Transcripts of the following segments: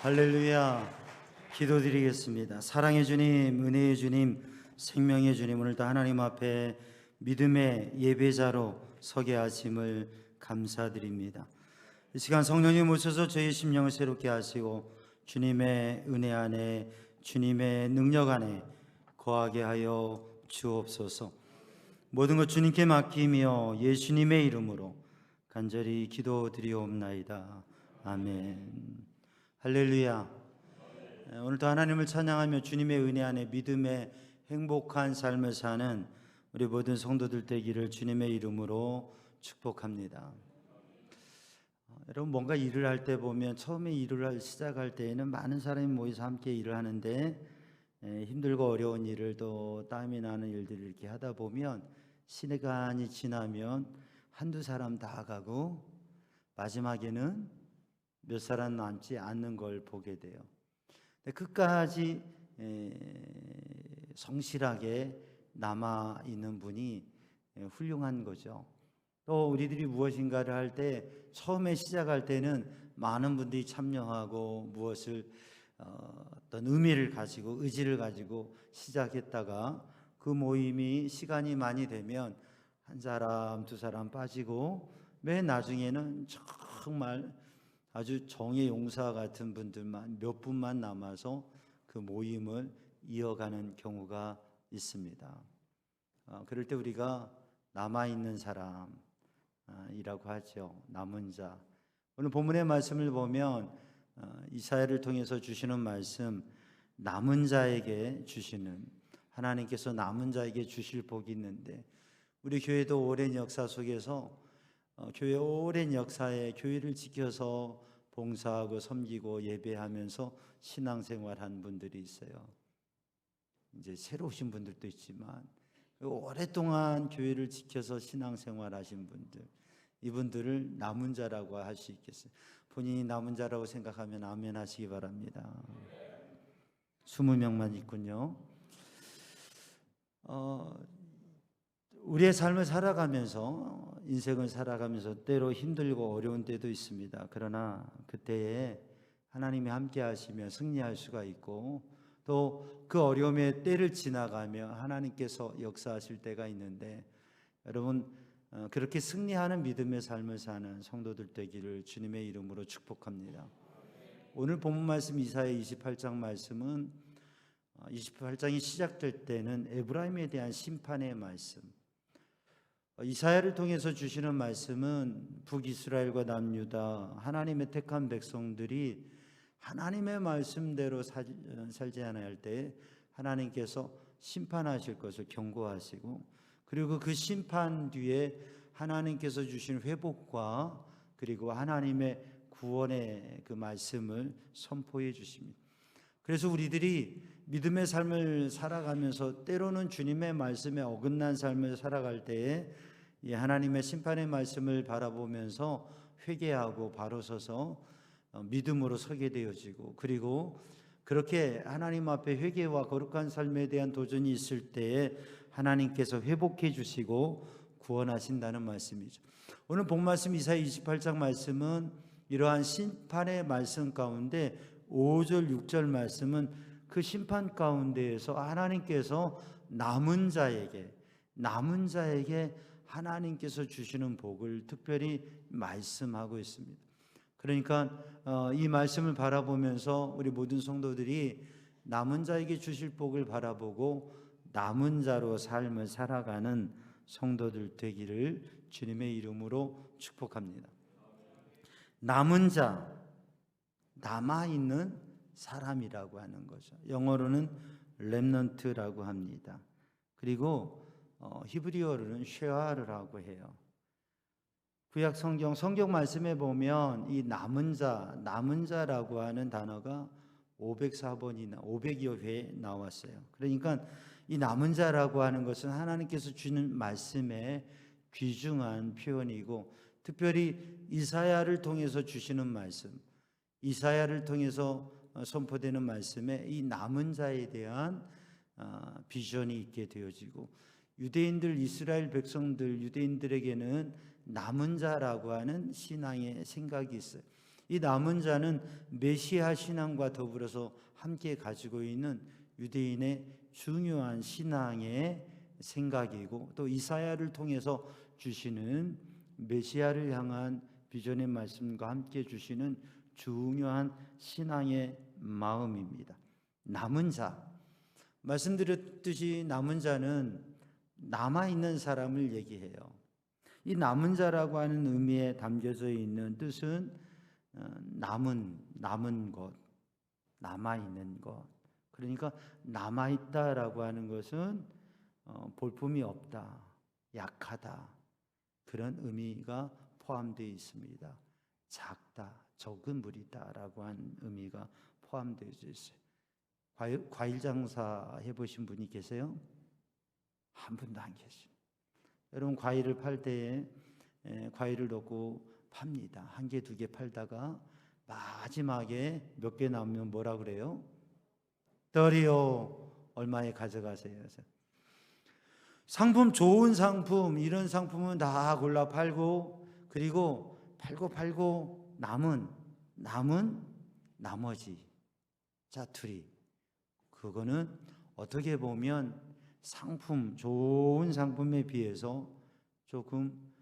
할렐루야. 기도드리겠습니다. 사랑의 주님, 은혜의 주님, 생명의 주님, 오늘도 하나님 앞에 믿음의 예배자로 서게 하심을 감사드립니다. 이 시간 성령님 오셔서 저희 심령을 새롭게 하시고 주님의 은혜 안에, 주님의 능력 안에 거하게 하여 주옵소서. 모든 것 주님께 맡기며 예수님의 이름으로 간절히 기도드리옵나이다. 아멘. 할렐루야. 오늘도 하나님을 찬양하며 주님의 은혜 안에 믿음의 행복한 삶을 사는 우리 모든 성도들 되기를 주님의 이름으로 축복합니다. 여러분, 뭔가 일을 할 때 보면 처음에 일을 시작할 때에는 많은 사람이 모여서 함께 일을 하는데 힘들고 어려운 일을 또 땀이 나는 일들을 이렇게 하다 보면 시간이 지나면 한두 사람 다 가고 마지막에는 몇 사람 남지 않는 걸 보게 돼요. 끝까지 성실하게 남아있는 분이 훌륭한 거죠. 또 우리들이 무엇인가를 할 때 처음에 시작할 때는 많은 분들이 참여하고 무엇을 어떤 의미를 가지고 의지를 가지고 시작했다가 그 모임이 시간이 많이 되면 한 사람 두 사람 빠지고 맨 나중에는 정말 아주 정의 용사 같은 분들만 몇 분만 남아서 그 모임을 이어가는 경우가 있습니다. 그럴 때 우리가 남아있는 사람이라고 하죠. 남은 자. 오늘 본문의 말씀을 보면 이사야를 통해서 주시는 말씀, 남은 자에게 주시는, 하나님께서 남은 자에게 주실 복이 있는데 우리 교회도 오랜 역사 속에서 교회 오랜 역사에 교회를 지켜서 봉사하고 섬기고 예배하면서 신앙생활한 분들이 있어요. 이제 새로 오신 분들도 있지만 오랫동안 교회를 지켜서 신앙생활하신 분들, 이분들을 남은 자라고 할 수 있겠어요. 본인이 남은 자라고 생각하면 아멘 하시기 바랍니다. 20명만 있군요. 우리의 삶을 살아가면서, 인생을 살아가면서 때로 힘들고 어려운 때도 있습니다. 그러나 그때에 하나님이 함께 하시며 승리할 수가 있고 또 그 어려움의 때를 지나가며 하나님께서 역사하실 때가 있는데, 여러분 그렇게 승리하는 믿음의 삶을 사는 성도들 되기를 주님의 이름으로 축복합니다. 오늘 본문 말씀 이사야 28장 말씀은 28장이 시작될 때는 에브라임에 대한 심판의 말씀, 이사야를 통해서 주시는 말씀은 북이스라엘과 남유다 하나님의 택한 백성들이 하나님의 말씀대로 살지 않아야 할 때 하나님께서 심판하실 것을 경고하시고, 그리고 그 심판 뒤에 하나님께서 주신 회복과 그리고 하나님의 구원의 그 말씀을 선포해 주십니다. 그래서 우리들이 믿음의 삶을 살아가면서 때로는 주님의 말씀에 어긋난 삶을 살아갈 때에 이 하나님의 심판의 말씀을 바라보면서 회개하고 바로 서서 믿음으로 서게 되어지고, 그리고 그렇게 하나님 앞에 회개와 거룩한 삶에 대한 도전이 있을 때에 하나님께서 회복해 주시고 구원하신다는 말씀이죠. 오늘 본 말씀 이사야 28장 말씀은 이러한 심판의 말씀 가운데 5절 6절 말씀은 그 심판 가운데에서 하나님께서 남은 자에게 하나님께서 주시는 복을 특별히 말씀하고 있습니다. 그러니까 이 말씀을 바라보면서 우리 모든 성도들이 남은 자에게 주실 복을 바라보고 남은 자로 삶을 살아가는 성도들 되기를 주님의 이름으로 축복합니다. 남은 자, 남아있는 사람이라고 하는 거죠. 영어로는 렘넌트라고 합니다. 그리고 히브리어로는 쉐아르라고 해요. 구약 성경 말씀에 보면 이 남은 자라고 하는 단어가 504번이나 500여 회 나왔어요. 그러니까 이 남은 자라고 하는 것은 하나님께서 주는 말씀의 귀중한 표현이고, 특별히 이사야를 통해서 주시는 말씀, 이사야를 통해서 선포되는 말씀에 이 남은 자에 대한 비전이 있게 되어지고, 유대인들, 이스라엘 백성들, 유대인들에게는 남은 자라고 하는 신앙의 생각이 있어요. 이 남은 자는 메시아 신앙과 더불어서 함께 가지고 있는 유대인의 중요한 신앙의 생각이고, 또 이사야를 통해서 주시는 메시아를 향한 비전의 말씀과 함께 주시는 중요한 신앙의 마음입니다. 남은 자, 말씀드렸듯이 남은 자는 남아있는 사람을 얘기해요. 이 남은 자라고 하는 의미에 담겨져 있는 뜻은 남은 것, 남아있는 것. 그러니까 남아있다라고 하는 것은 볼품이 없다, 약하다, 그런 의미가 포함되어 있습니다. 작다, 적은 무리다라고 하는 의미가 포함되어 있어요. 과일 장사 해보신 분이 계세요? 한 분도 안 계십니다. 여러분, 과일을 팔 때에 과일을 넣고 팝니다. 한 개, 두 개 팔다가 마지막에 몇 개 남으면 뭐라 그래요? 떨이요, 얼마에 가져가세요? 상품, 좋은 상품, 이런 상품은 다 골라 팔고, 그리고 팔고 남은 나머지 짜투리, 그거는 어떻게 보면 상품, 좋은 상품에 비해서 조금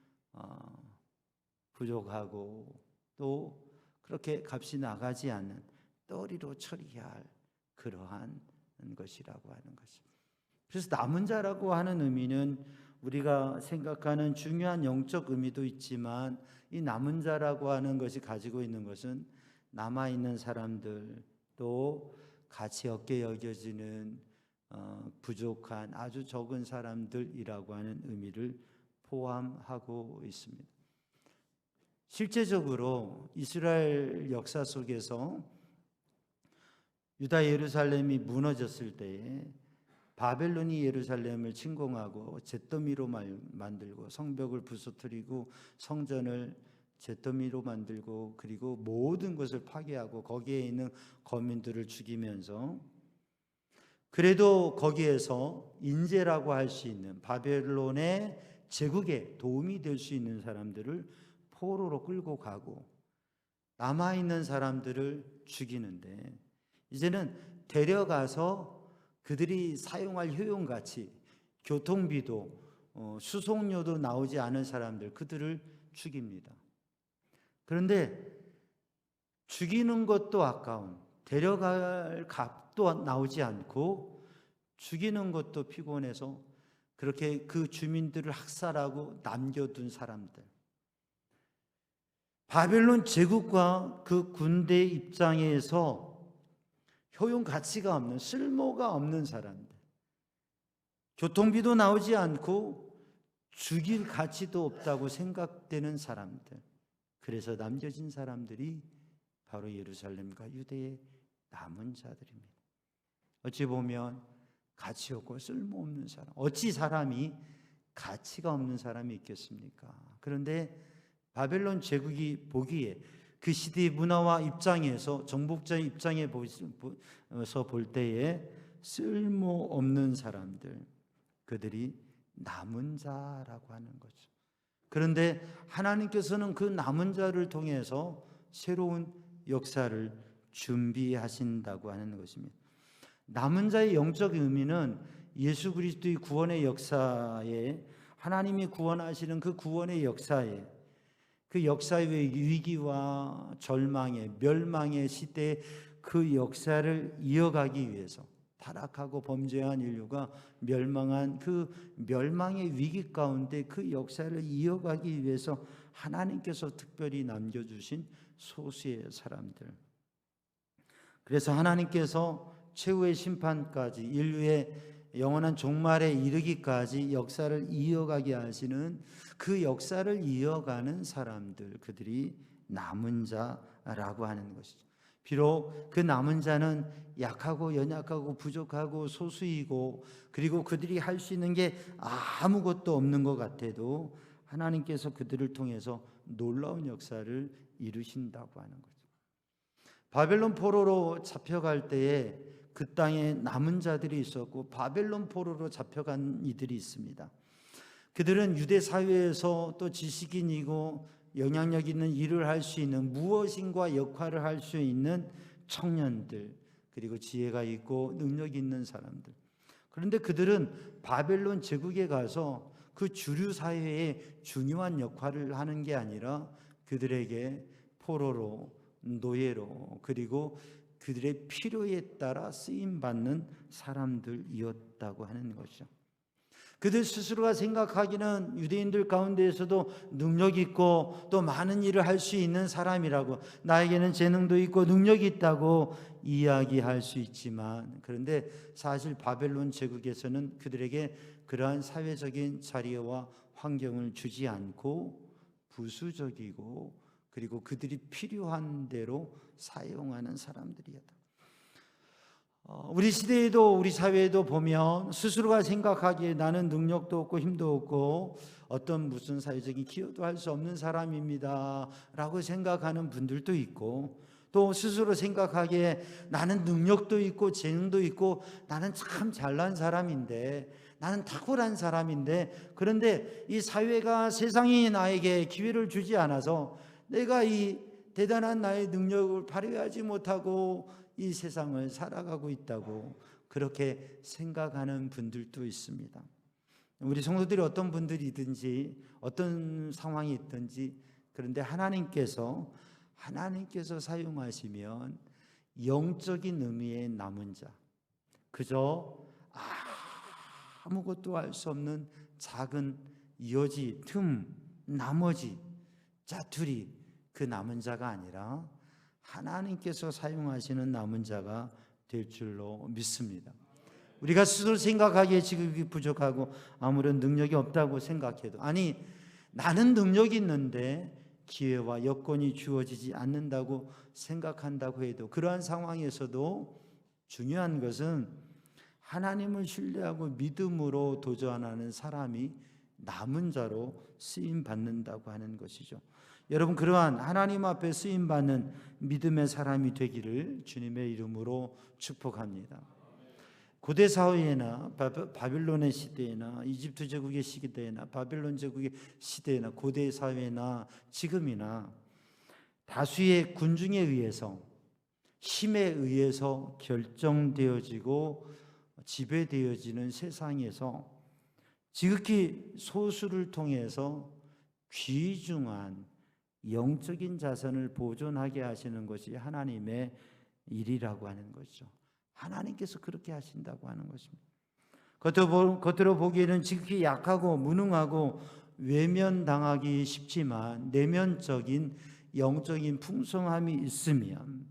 부족하고 또 그렇게 값이 나가지 않는 떨이로 처리할 그러한 것이라고 하는 것입니다. 그래서 남은 자라고 하는 의미는 우리가 생각하는 중요한 영적 의미도 있지만, 이 남은 자라고 하는 것이 가지고 있는 것은 남아있는 사람들, 또 가치 없게 여겨지는 부족한 아주 적은 사람들이라고 하는 의미를 포함하고 있습니다. 실제적으로 이스라엘 역사 속에서 유다 예루살렘이 무너졌을 때에 바벨론이 예루살렘을 침공하고 잿더미로 만들고, 성벽을 부서뜨리고 성전을 잿더미로 만들고, 그리고 모든 것을 파괴하고 거기에 있는 거민들을 죽이면서, 그래도 거기에서 인재라고 할 수 있는 바벨론의 제국에 도움이 될 수 있는 사람들을 포로로 끌고 가고 남아있는 사람들을 죽이는데, 이제는 데려가서 그들이 사용할 효용가치, 교통비도 수송료도 나오지 않은 사람들, 그들을 죽입니다. 그런데 죽이는 것도 아까운, 데려갈 값도 나오지 않고 죽이는 것도 피곤해서 그렇게 그 주민들을 학살하고 남겨둔 사람들, 바벨론 제국과 그 군대 입장에서 효용 가치가 없는, 쓸모가 없는 사람들, 교통비도 나오지 않고 죽일 가치도 없다고 생각되는 사람들, 그래서 남겨진 사람들이 바로 예루살렘과 유대의 남은 자들입니다. 어찌 보면 가치 없고 쓸모없는 사람, 어찌 사람이 가치가 없는 사람이 있겠습니까? 그런데 바벨론 제국이 보기에, 그 시대의 문화와 입장에서, 정복자의 입장에서 볼 때에 쓸모없는 사람들, 그들이 남은 자라고 하는 거죠. 그런데 하나님께서는 그 남은 자를 통해서 새로운 역사를 준비하신다고 하는 것입니다. 남은 자의 영적 의미는 예수 그리스도의 구원의 역사에, 하나님이 구원하시는 그 구원의 역사에, 그 역사의 위기와 절망의, 멸망의 시대에 그 역사를 이어가기 위해서, 타락하고 범죄한 인류가 멸망한 그 멸망의 위기 가운데 그 역사를 이어가기 위해서 하나님께서 특별히 남겨주신 소수의 사람들, 그래서 하나님께서 최후의 심판까지, 인류의 영원한 종말에 이르기까지 역사를 이어가게 하시는 그 역사를 이어가는 사람들, 그들이 남은 자라고 하는 것이죠. 비록 그 남은 자는 약하고 연약하고 부족하고 소수이고, 그리고 그들이 할 수 있는 게 아무것도 없는 것 같아도 하나님께서 그들을 통해서 놀라운 역사를 이루신다고 하는 거죠. 바벨론 포로로 잡혀갈 때에 그 땅에 남은 자들이 있었고, 바벨론 포로로 잡혀간 이들이 있습니다. 그들은 유대 사회에서 또 지식인이고 영향력 있는 일을 할 수 있는, 무엇인가 역할을 할 수 있는 청년들, 그리고 지혜가 있고 능력 있는 사람들. 그런데 그들은 바벨론 제국에 가서 그 주류 사회에 중요한 역할을 하는 게 아니라 그들에게 포로로, 노예로, 그리고 그들의 필요에 따라 쓰임받는 사람들이었다고 하는 것이죠. 그들 스스로가 생각하기는 유대인들 가운데에서도 능력 있고 또 많은 일을 할 수 있는 사람이라고, 나에게는 재능도 있고 능력이 있다고 이야기할 수 있지만, 그런데 사실 바벨론 제국에서는 그들에게 그러한 사회적인 자리와 환경을 주지 않고 부수적이고, 그리고 그들이 필요한 대로 사용하는 사람들이었다. 우리 시대에도, 우리 사회에도 보면 스스로가 생각하기에 나는 능력도 없고 힘도 없고 어떤 무슨 사회적인 기여도 할 수 없는 사람입니다 라고 생각하는 분들도 있고, 또 스스로 생각하기에 나는 능력도 있고 재능도 있고 나는 참 잘난 사람인데, 나는 탁월한 사람인데, 그런데 이 사회가, 세상이 나에게 기회를 주지 않아서 내가 이 대단한 나의 능력을 발휘하지 못하고 이 세상을 살아가고 있다고 그렇게 생각하는 분들도 있습니다. 우리 성도들이 어떤 분들이든지 어떤 상황이 있든지, 그런데 하나님께서 사용하시면 영적인 의미의 남은 자, 그저 아무것도 알 수 없는 작은 여지, 틈, 나머지 짜투리, 그 남은 자가 아니라 하나님께서 사용하시는 남은 자가 될 줄로 믿습니다. 우리가 스스로 생각하기에 지극히 부족하고 아무런 능력이 없다고 생각해도, 아니 나는 능력이 있는데 기회와 여건이 주어지지 않는다고 생각한다고 해도, 그러한 상황에서도 중요한 것은 하나님을 신뢰하고 믿음으로 도전하는 사람이 남은 자로 쓰임 받는다고 하는 것이죠. 여러분, 그러한 하나님 앞에 쓰임받는 믿음의 사람이 되기를 주님의 이름으로 축복합니다. 고대 사회나 바빌론의 시대나 이집트 제국의 시대나 바빌론 제국의 시대나 고대 사회나 지금이나 다수의 군중에 의해서, 힘에 의해서 결정되어지고 지배되어지는 세상에서 지극히 소수를 통해서 귀중한 영적인 자산을 보존하게 하시는 것이 하나님의 일이라고 하는 것이죠. 하나님께서 그렇게 하신다고 하는 것입니다. 겉으로 보기에는 지극히 약하고 무능하고 외면당하기 쉽지만 내면적인 영적인 풍성함이 있으면,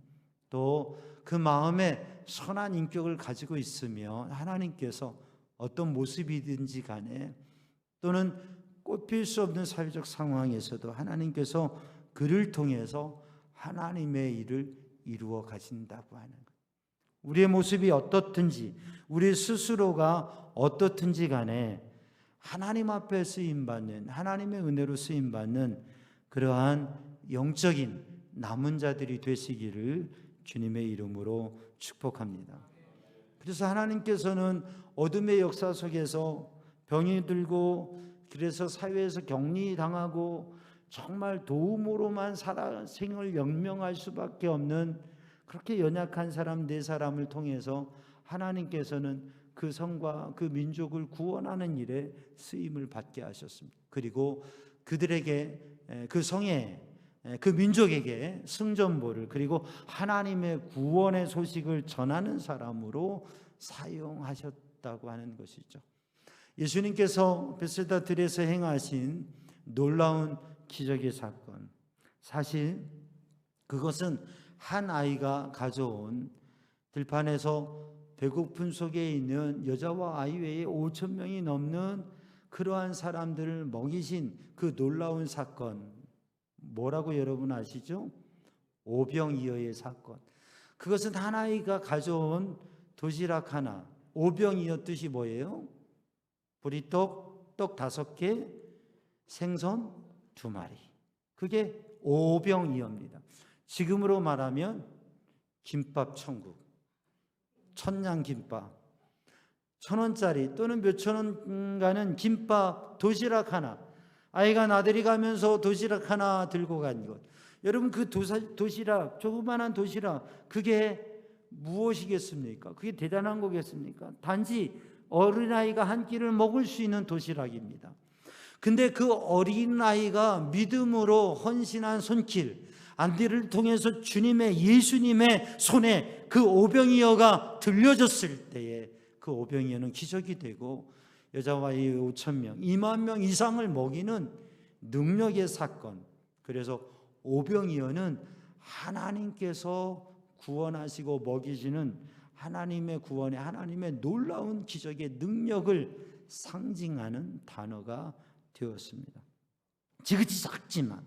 또 그 마음에 선한 인격을 가지고 있으면 하나님께서 어떤 모습이든지 간에, 또는 꼽힐 수 없는 사회적 상황에서도 하나님께서 그를 통해서 하나님의 일을 이루어 가신다고 하는 것. 우리의 모습이 어떻든지, 우리 스스로가 어떻든지 간에 하나님 앞에 쓰임받는, 하나님의 은혜로 쓰임받는 그러한 영적인 남은 자들이 되시기를 주님의 이름으로 축복합니다. 그래서 하나님께서는 어둠의 역사 속에서 병이 들고, 그래서 사회에서 격리당하고 정말 도움으로만 생을 영명할 수밖에 없는 그렇게 연약한 사람 네 사람을 통해서 하나님께서는 그 성과 그 민족을 구원하는 일에 쓰임을 받게 하셨습니다. 그리고 그들에게, 그 성에, 그 민족에게 승전보를, 그리고 하나님의 구원의 소식을 전하는 사람으로 사용하셨다고 하는 것이죠. 예수님께서 베세다 들에서 행하신 놀라운 기적의 사건, 사실 그것은 한 아이가 가져온, 들판에서 배고픈 속에 있는 여자와 아이 외에 5천 명이 넘는 그러한 사람들을 먹이신 그 놀라운 사건, 뭐라고 여러분 아시죠? 오병이어의 사건. 그것은 한 아이가 가져온 도시락 하나, 오병이어 뜻이 뭐예요? 보리떡, 떡 5개, 생선 2마리. 그게 오병이어입니다. 지금으로 말하면 김밥 천국, 천냥 김밥, 1,000원짜리 또는 몇천 원 가는 김밥 도시락 하나, 아이가 나들이 가면서 도시락 하나 들고 간 것. 여러분, 그 도시락, 조그만한 도시락, 그게 무엇이겠습니까? 그게 대단한 거겠습니까? 단지 어린아이가 한 끼를 먹을 수 있는 도시락입니다. 근데 그 어린아이가 믿음으로 헌신한 손길, 안디를 통해서 예수님의 손에 그 오병이어가 들려졌을 때에 그 오병이어는 기적이 되고 여자와 이 5천 명, 2만 명 이상을 먹이는 능력의 사건. 그래서 오병이어는 하나님께서 구원하시고 먹이시는 하나님의 구원의, 하나님의 놀라운 기적의 능력을 상징하는 단어가 되었습니다. 지극히 작지만,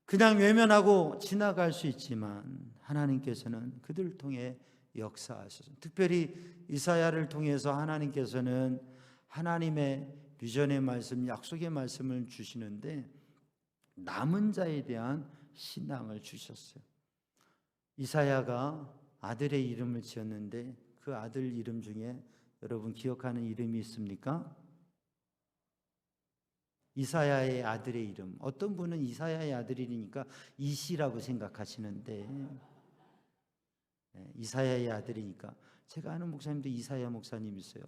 그냥 외면하고 지나갈 수 있지만 하나님께서는 그들을 통해 역사하셨습니다. 특별히 이사야를 통해서 하나님께서는 하나님의 비전의 말씀, 약속의 말씀을 주시는데 남은 자에 대한 신앙을 주셨어요. 이사야가 아들의 이름을 지었는데 그 아들 이름 중에 여러분 기억하는 이름이 있습니까? 이사야의 아들의 이름. 어떤 분은 이사야의 아들이니까 이시라고 생각하시는데, 이사야의 아들이니까, 제가 아는 목사님도 이사야 목사님 있어요.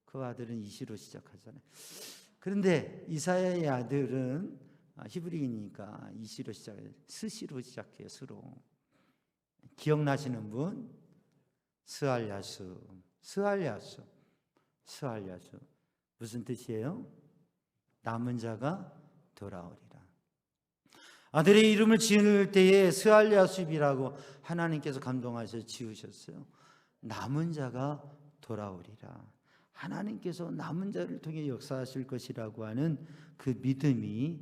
그 아들은 이시로 시작하잖아요. 그런데 이사야의 아들은 히브리인이니까 이시로 시작해요. 스시로 시작해요. 스로. 기억나시는 분? 스알야수. 무슨 뜻이에요? 남은 자가 돌아오리라. 아들의 이름을 지을 때에 스알야숲이라고 하나님께서 감동하셔서 지으셨어요. 남은 자가 돌아오리라. 하나님께서 남은 자를 통해 역사하실 것이라고 하는 그 믿음이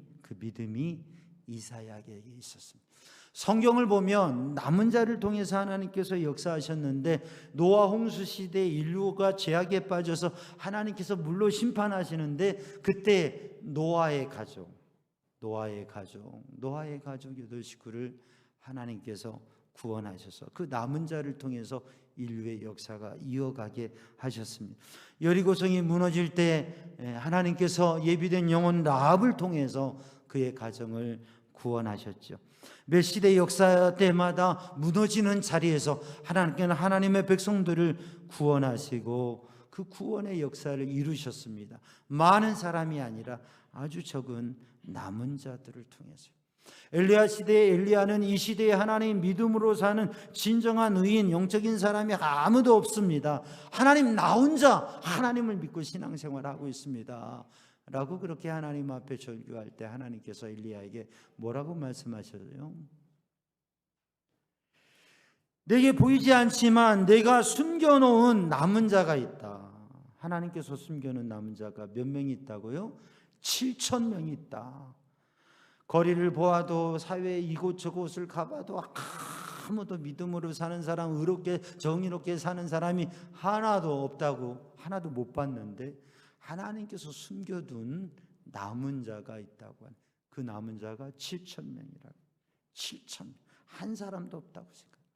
이사야에게 있었습니다. 성경을 보면 남은 자를 통해서 하나님께서 역사하셨는데 노아 홍수 시대에 인류가 죄악에 빠져서 하나님께서 물로 심판하시는데 그때 노아의 가족 8 식구를 하나님께서 구원하셔서 그 남은 자를 통해서 인류의 역사가 이어가게 하셨습니다. 여리고성이 무너질 때 하나님께서 예비된 영혼 라합을 통해서 그의 가정을 구원하셨죠. 몇 시대 역사 때마다 무너지는 자리에서 하나님께는 하나님의 백성들을 구원하시고 그 구원의 역사를 이루셨습니다. 많은 사람이 아니라 아주 적은 남은 자들을 통해서. 엘리야 시대의 엘리야는 이 시대에 하나님 믿음으로 사는 진정한 의인, 영적인 사람이 아무도 없습니다. 하나님 나 혼자 하나님을 믿고 신앙생활하고 있습니다 라고 그렇게 하나님 앞에 절규할 때 하나님께서 엘리야에게 뭐라고 말씀하셨어요? 내게 보이지 않지만 내가 숨겨놓은 남은 자가 있다. 하나님께서 숨겨놓은 남은 자가 몇 명이 있다고요? 7천 명이 있다. 거리를 보아도 사회 이곳저곳을 가봐도 아무도 믿음으로 사는 사람, 의롭게 정의롭게 사는 사람이 하나도 없다고, 하나도 못 봤는데 하나님께서 숨겨둔 남은 자가 있다고 하는 그 남은 자가 7천 명이라고. 7천 명. 한 사람도 없다고 생각합니다.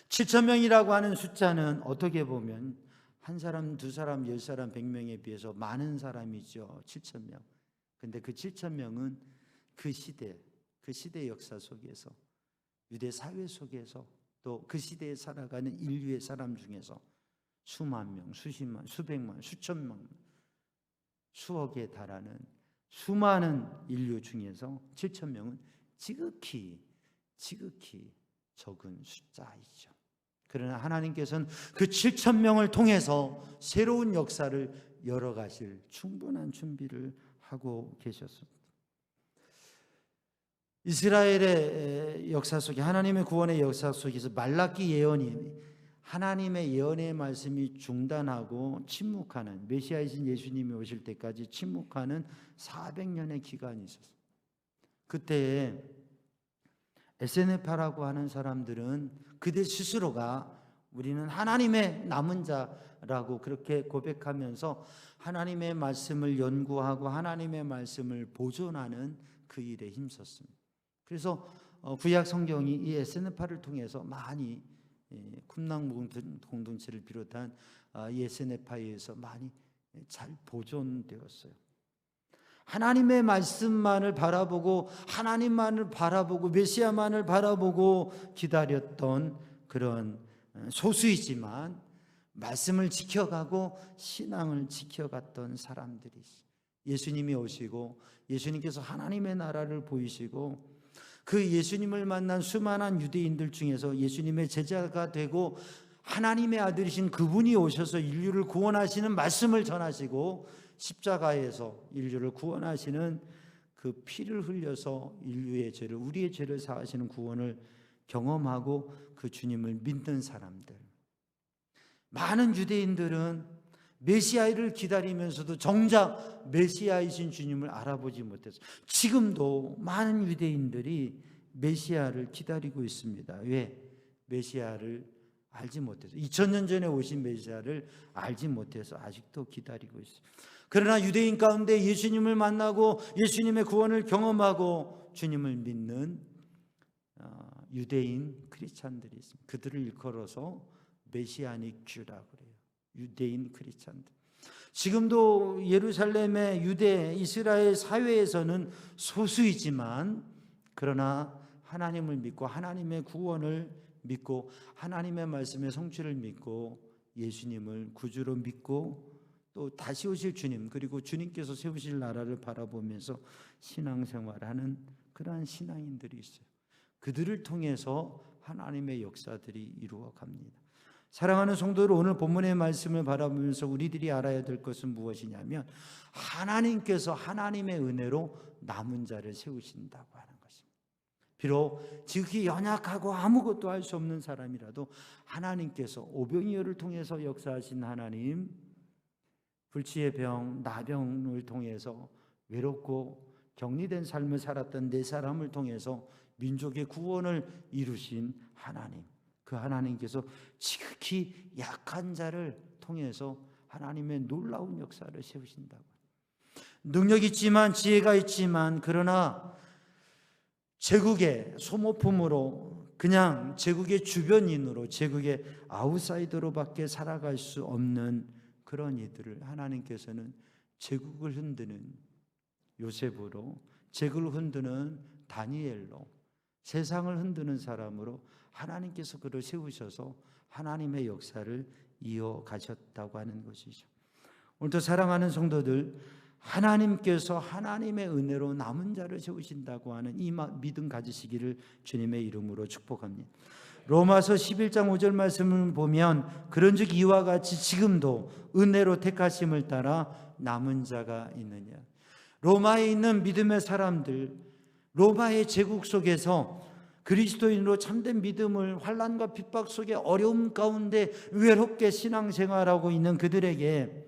7천 명이라고 하는 숫자는 어떻게 보면 한 사람, 두 사람, 10사람, 100명에 비해서 많은 사람이죠. 7천 명. 근데 그 7천 명은 그 시대 역사 속에서, 유대 사회 속에서, 또 그 시대에 살아가는 인류의 사람 중에서 수만 명, 수십만, 수백만, 수천만, 수억에 달하는 수많은 인류 중에서 7천 명은 지극히 적은 숫자이죠. 그러나 하나님께서는 그 7천 명을 통해서 새로운 역사를 열어가실 충분한 준비를 하고 계셨습니다. 이스라엘의 역사 속에, 하나님의 구원의 역사 속에서 말라기 예언이, 하나님의 예언의 말씀이 중단하고 침묵하는, 메시아이신 예수님이 오실 때까지 침묵하는 400년의 기간이 있었어요. 그때에 에세네파라고 하는 사람들은 그들 스스로가 우리는 하나님의 남은 자라고 그렇게 고백하면서 하나님의 말씀을 연구하고 하나님의 말씀을 보존하는 그 일에 힘썼습니다. 그래서 구약 성경이 이 에세네파를 통해서 많이 쿰랑 공동체를 비롯한 이 에세네파에 의해서 많이 잘 보존되었어요. 하나님의 말씀만을 바라보고 하나님만을 바라보고 메시아만을 바라보고 기다렸던 그런 소수이지만 말씀을 지켜가고 신앙을 지켜갔던 사람들이 있어요. 예수님이 오시고 예수님께서 하나님의 나라를 보이시고 그 예수님을 만난 수많은 유대인들 중에서 예수님의 제자가 되고 하나님의 아들이신 그분이 오셔서 인류를 구원하시는 말씀을 전하시고 십자가에서 인류를 구원하시는 그 피를 흘려서 인류의 죄를, 우리의 죄를 사하시는 구원을 경험하고 그 주님을 믿는 사람들, 많은 유대인들은 메시아를 기다리면서도 정작 메시아이신 주님을 알아보지 못해서 지금도 많은 유대인들이 메시아를 기다리고 있습니다. 왜? 메시아를 알지 못해서, 2000년 전에 오신 메시아를 알지 못해서 아직도 기다리고 있어요. 그러나 유대인 가운데 예수님을 만나고 예수님의 구원을 경험하고 주님을 믿는 유대인 크리스찬들이 있습니다. 그들을 일컬어서 메시아닉 주라고 그래요. 유대인 크리스찬들. 지금도 예루살렘의 유대 이스라엘 사회에서는 소수이지만 그러나 하나님을 믿고 하나님의 구원을 믿고 하나님의 말씀의 성취를 믿고 예수님을 구주로 믿고 또 다시 오실 주님 그리고 주님께서 세우실 나라를 바라보면서 신앙생활하는 그러한 신앙인들이 있어요. 그들을 통해서 하나님의 역사들이 이루어갑니다. 사랑하는 성도들, 오늘 본문의 말씀을 바라보면서 우리들이 알아야 될 것은 무엇이냐면 하나님께서 하나님의 은혜로 남은 자를 세우신다고 하는 것입니다. 비록 지극히 연약하고 아무것도 할 수 없는 사람이라도 하나님께서 오병이어를 통해서 역사하신 하나님, 불치의 병, 나병을 통해서 외롭고 격리된 삶을 살았던 네 사람을 통해서 민족의 구원을 이루신 하나님, 그 하나님께서 지극히 약한 자를 통해서 하나님의 놀라운 역사를 세우신다고. 능력 있지만 지혜가 있지만 그러나 제국의 소모품으로 그냥 제국의 주변인으로 제국의 아웃사이더로밖에 살아갈 수 없는 그런 이들을 하나님께서는 제국을 흔드는 요셉으로, 제국을 흔드는 다니엘로, 세상을 흔드는 사람으로 하나님께서 그를 세우셔서 하나님의 역사를 이어가셨다고 하는 것이죠. 오늘도 사랑하는 성도들, 하나님께서 하나님의 은혜로 남은 자를 세우신다고 하는 이 믿음 가지시기를 주님의 이름으로 축복합니다. 로마서 11장 5절 말씀을 보면 그런즉 이와 같이 지금도 은혜로 택하심을 따라 남은 자가 있느냐. 로마에 있는 믿음의 사람들, 로마의 제국 속에서 그리스도인으로 참된 믿음을 환난과 핍박 속에 어려움 가운데 외롭게 신앙생활하고 있는 그들에게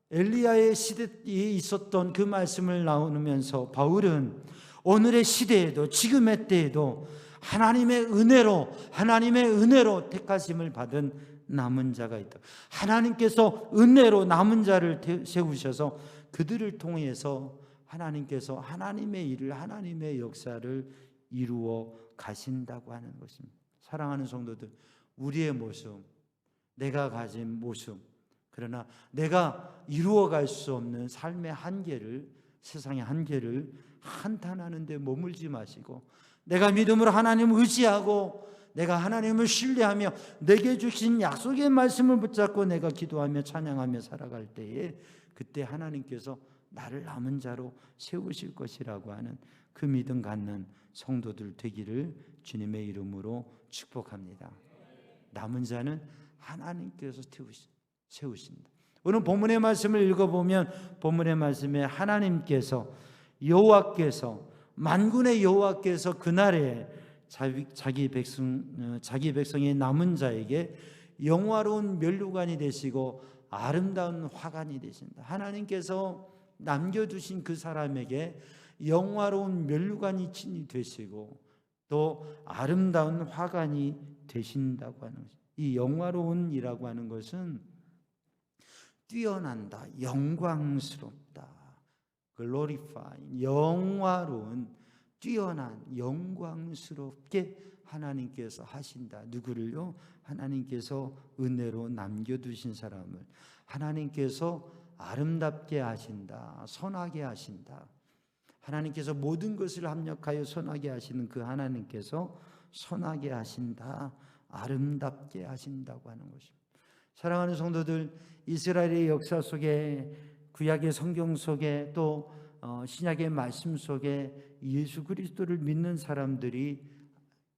엘리야의 시대에 있었던 그 말씀을 나누면서 바울은 오늘의 시대에도 지금의 때에도 하나님의 은혜로 택하심을 받은 남은 자가 있다. 하나님께서 은혜로 남은 자를 세우셔서 그들을 통해서 하나님께서 하나님의 일을, 하나님의 역사를 이루어 가신다고 하는 것입니다. 사랑하는 성도들, 우리의 모습, 내가 가진 모습, 그러나 내가 이루어갈 수 없는 삶의 한계를, 세상의 한계를 한탄하는 데 머물지 마시고 내가 믿음으로 하나님을 의지하고 내가 하나님을 신뢰하며 내게 주신 약속의 말씀을 붙잡고 내가 기도하며 찬양하며 살아갈 때에 그때 하나님께서 나를 남은 자로 세우실 것이라고 하는 그 믿음 갖는 성도들 되기를 주님의 이름으로 축복합니다. 남은 자는 하나님께서 세우신다. 오늘 본문의 말씀을 읽어보면 본문의 말씀에 하나님께서, 여호와께서, 만군의 여호와께서 그날에 자기 백성의 남은 자에게 영화로운 멸류관이 되시고 아름다운 화관이 되신다. 하나님께서 남겨두신 그 사람에게 영화로운 멸류관이 되시고 또 아름다운 화관이 되신다고 하는 것입니다. 이 영화로운이라고 하는 것은 뛰어난다, 영광스럽다, glorify, 영화로운, 뛰어난, 영광스럽게 하나님께서 하신다. 누구를요? 하나님께서 은혜로 남겨두신 사람을, 하나님께서 아름답게 하신다, 선하게 하신다. 하나님께서 모든 것을 합력하여 선하게 하시는 그 하나님께서 선하게 하신다, 아름답게 하신다고 하는 것입니다. 사랑하는 성도들, 이스라엘의 역사 속에, 구약의 성경 속에, 또 신약의 말씀 속에 예수 그리스도를 믿는 사람들이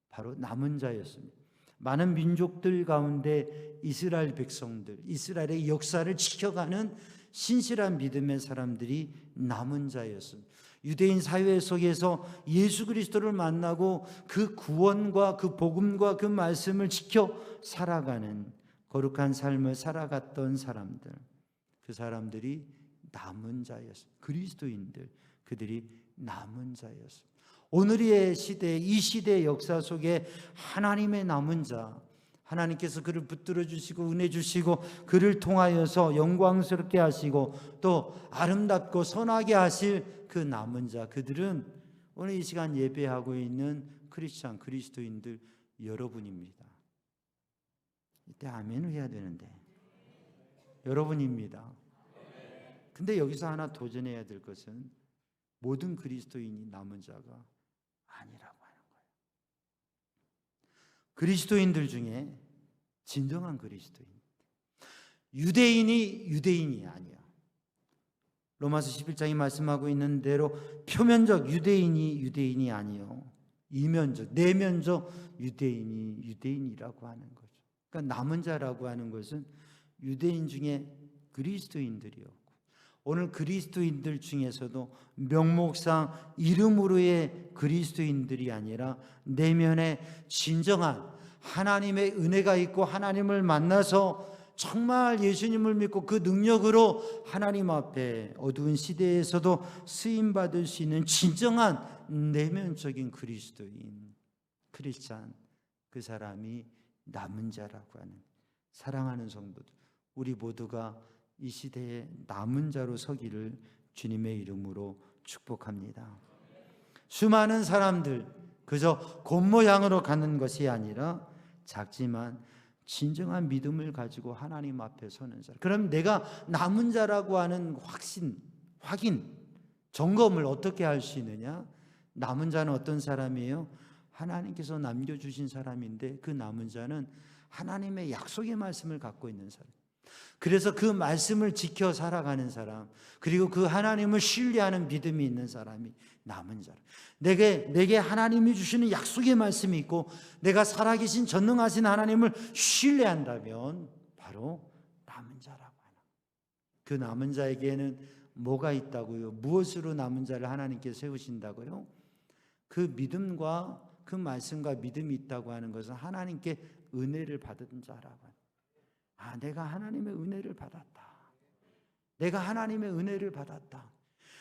바로 남은 자였습니다. 많은 민족들 가운데 이스라엘 백성들, 이스라엘의 역사를 지켜가는 신실한 믿음의 사람들이 남은 자였습니다. 유대인 사회 속에서 예수 그리스도를 만나고 그 구원과 그 복음과 그 말씀을 지켜 살아가는 거룩한 삶을 살아갔던 사람들, 그 사람들이 남은 자였습니다. 그리스도인들, 그들이 남은 자였습니다. 오늘의 시대, 이 시대의 역사 속에 하나님의 남은 자, 하나님께서 그를 붙들어 주시고 은혜 주시고 그를 통하여서 영광스럽게 하시고 또 아름답고 선하게 하실 그 남은 자, 그들은 오늘 이 시간 예배하고 있는 크리스찬, 그리스도인들 여러분입니다. 이때 아멘을 해야 되는데 여러분입니다. 근데 여기서 하나 도전해야 될 것은 모든 그리스도인이 남은 자가 아니라고 하는 거예요. 그리스도인들 중에 진정한 그리스도인, 유대인이 아니야. 로마서 11장이 말씀하고 있는 대로 표면적 유대인이 아니요, 이면적, 내면적 유대인이라고 하는 거죠. 그러니까 남은 자라고 하는 것은 유대인 중에 그리스도인들이요, 오늘 그리스도인들 중에서도 명목상 이름으로의 그리스도인들이 아니라 내면에 진정한 하나님의 은혜가 있고 하나님을 만나서 정말 예수님을 믿고 그 능력으로 하나님 앞에 어두운 시대에서도 쓰임받을 수 있는 진정한 내면적인 그리스도인, 크리스찬, 그 사람이 남은 자라고 하는, 사랑하는 성도들, 우리 모두가 이 시대에 남은 자로 서기를 주님의 이름으로 축복합니다. 수많은 사람들 그저 겉모양으로 가는 것이 아니라 작지만 진정한 믿음을 가지고 하나님 앞에 서는 사람, 그럼 내가 남은 자라고 하는 확인, 점검을 어떻게 할 수 있느냐? 남은 자는 어떤 사람이에요? 하나님께서 남겨주신 사람인데 그 남은 자는 하나님의 약속의 말씀을 갖고 있는 사람, 그래서 그 말씀을 지켜 살아가는 사람, 그리고 그 하나님을 신뢰하는 믿음이 있는 사람이 남은 자라. 내게 하나님이 주시는 약속의 말씀이 있고 내가 살아계신 전능하신 하나님을 신뢰한다면 바로 남은 자라고 하나. 그 남은 자에게는 뭐가 있다고요? 무엇으로 남은 자를 하나님께서 세우신다고요? 그 믿음과 그 말씀과 믿음이 있다고 하는 것은 하나님께 은혜를 받은 자라고. 내가 하나님의 은혜를 받았다. 내가 하나님의 은혜를 받았다.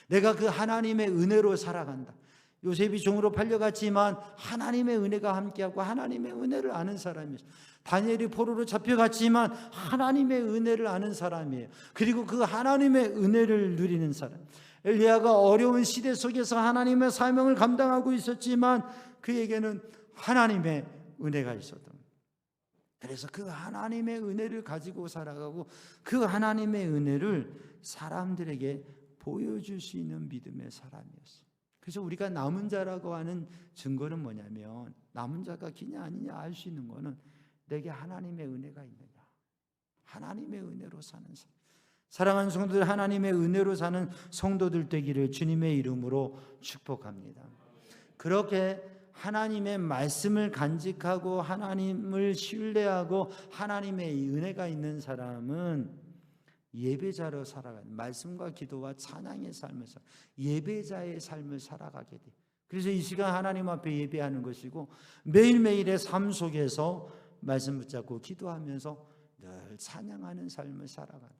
내가 그 하나님의 은혜로 살아간다. 요셉이 종으로 팔려갔지만 하나님의 은혜가 함께하고 하나님의 은혜를 아는 사람이었어요. 다니엘이 포로로 잡혀갔지만 하나님의 은혜를 아는 사람이에요. 그리고 그 하나님의 은혜를 누리는 사람. 엘리야가 어려운 시대 속에서 하나님의 사명을 감당하고 있었지만 그에게는 하나님의 은혜가 있었던, 그래서 그 하나님의 은혜를 가지고 살아가고 그 하나님의 은혜를 사람들에게 보여줄 수 있는 믿음의 사람이었어요. 그래서 우리가 남은 자라고 하는 증거는 뭐냐면, 남은 자가 기냐 아니냐 알 수 있는 거는 내게 하나님의 은혜가 있느냐, 하나님의 은혜로 사는 사람. 사랑하는 성도들, 하나님의 은혜로 사는 성도들 되기를 주님의 이름으로 축복합니다. 그렇게 하나님의 말씀을 간직하고 하나님을 신뢰하고 하나님의 은혜가 있는 사람은 예배자로 살아가는, 말씀과 기도와 찬양의 삶을 예배자의 삶을 살아가게 돼요. 그래서 이 시간 하나님 앞에 예배하는 것이고 매일매일의 삶 속에서 말씀 붙잡고 기도하면서 늘 찬양하는 삶을 살아가는,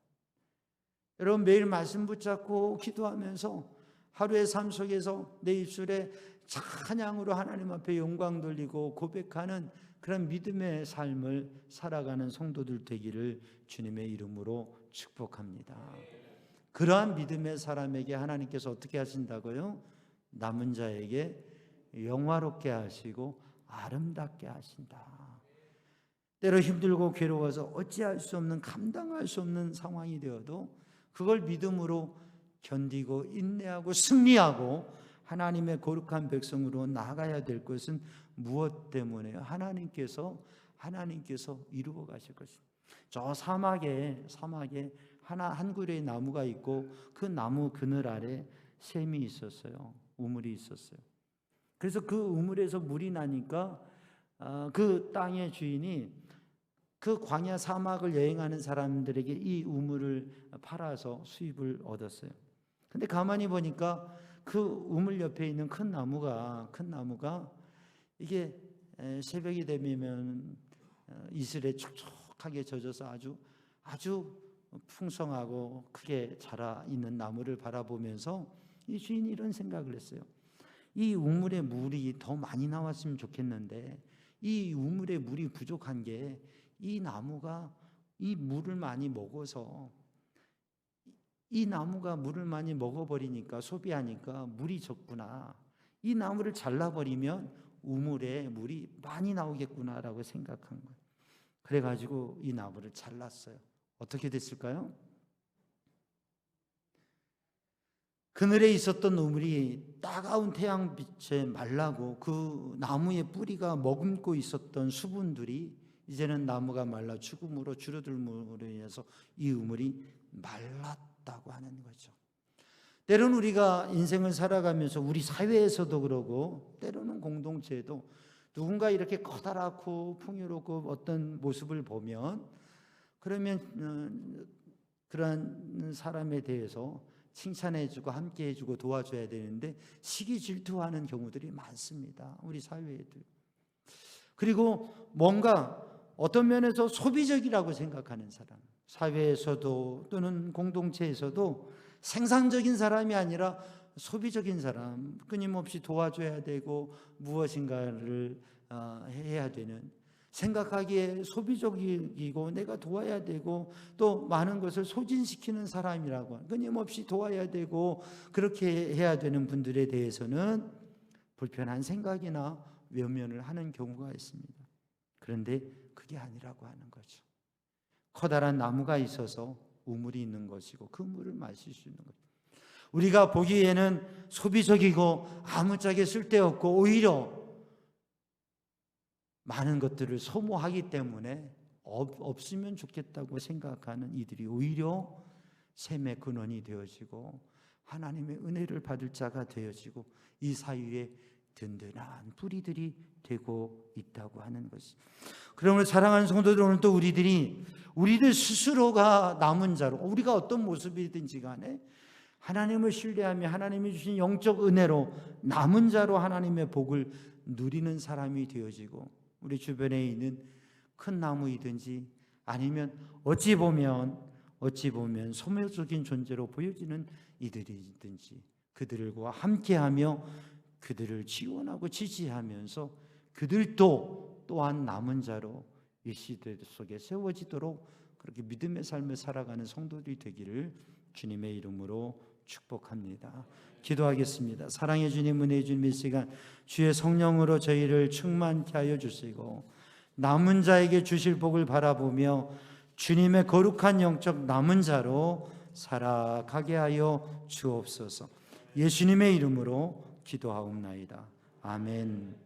여러분 매일 말씀 붙잡고 기도하면서 하루의 삶 속에서 내 입술에 찬양으로 하나님 앞에 영광 돌리고 고백하는 그런 믿음의 삶을 살아가는 성도들 되기를 주님의 이름으로 축복합니다. 그러한 믿음의 사람에게 하나님께서 어떻게 하신다고요? 남은 자에게 영화롭게 하시고 아름답게 하신다. 때로 힘들고 괴로워서 어찌할 수 없는, 감당할 수 없는 상황이 되어도 그걸 믿음으로 견디고 인내하고 승리하고 하나님의 거룩한 백성으로 나아가야 될 것은 무엇 때문에요? 하나님께서 이루어 가실 것입니다. 저 사막에 한 그루의 나무가 있고 그 나무 그늘 아래 샘이 있었어요. 우물이 있었어요. 그래서 그 우물에서 물이 나니까 그 땅의 주인이 그 광야 사막을 여행하는 사람들에게 이 우물을 팔아서 수입을 얻었어요. 근데 가만히 보니까 그 우물 옆에 있는 큰 나무가 이게 새벽이 되면 이슬에 촉촉하게 젖어서 아주 풍성하고 크게 자라 있는 나무를 바라보면서 이 주인이 이런 생각을 했어요. 이 우물에 물이 더 많이 나왔으면 좋겠는데 이 우물에 물이 부족한 게 이 나무가 이 물을 많이 먹어서 이 나무가 물을 많이 먹어버리니까 소비하니까 물이 적구나. 이 나무를 잘라버리면 우물에 물이 많이 나오겠구나라고 생각한 거예요. 그래가지고 이 나무를 잘랐어요. 어떻게 됐을까요? 그늘에 있었던 우물이 따가운 태양빛에 말라고 그 나무의 뿌리가 머금고 있었던 수분들이 이제는 나무가 말라 죽음으로 줄어들므로 인해서 이 우물이 말랐다고 하는 거죠. 때로는 우리가 인생을 살아가면서 우리 사회에서도 그러고 때로는 공동체에도 누군가 이렇게 커다랗고 풍요롭고 어떤 모습을 보면 그러면 그러한 사람에 대해서 칭찬해주고 함께해주고 도와줘야 되는데 시기 질투하는 경우들이 많습니다. 우리 사회에도. 그리고 뭔가 어떤 면에서 소비적이라고 생각하는 사람, 사회에서도 또는 공동체에서도 생산적인 사람이 아니라 소비적인 사람, 끊임없이 도와줘야 되고 무엇인가를 해야 되는, 생각하기에 소비적이고 내가 도와야 되고 또 많은 것을 소진시키는 사람이라고, 끊임없이 도와야 되고 그렇게 해야 되는 분들에 대해서는 불편한 생각이나 외면을 하는 경우가 있습니다. 그런데 그게 아니라고 하는 거죠. 커다란 나무가 있어서 우물이 있는 것이고 그 물을 마실 수 있는 거죠. 우리가 보기에는 소비적이고 아무짝에 쓸데없고 오히려 많은 것들을 소모하기 때문에 없으면 좋겠다고 생각하는 이들이 오히려 샘의 근원이 되어지고 하나님의 은혜를 받을 자가 되어지고 이 사이에 든든한 뿌리들이 되고 있다고 하는 것이. 그러므로 사랑하는 성도들, 오늘 또 우리들 스스로가 남은 자로, 우리가 어떤 모습이든지 간에 하나님을 신뢰하며 하나님이 주신 영적 은혜로 남은 자로 하나님의 복을 누리는 사람이 되어지고, 우리 주변에 있는 큰 나무이든지 아니면 어찌 보면 소멸적인 존재로 보여지는 이들이든지 그들과 함께하며 그들을 지원하고 지지하면서 그들도 또한 남은 자로 이 시대 속에 세워지도록 그렇게 믿음의 삶을 살아가는 성도들이 되기를 주님의 이름으로 축복합니다. 기도하겠습니다. 사랑의 주님, 은혜의 주님, 이 시간 주의 성령으로 저희를 충만케 하여 주시고 남은 자에게 주실 복을 바라보며 주님의 거룩한 영적 남은 자로 살아가게 하여 주옵소서. 예수님의 이름으로 기도하옵나이다. 아멘.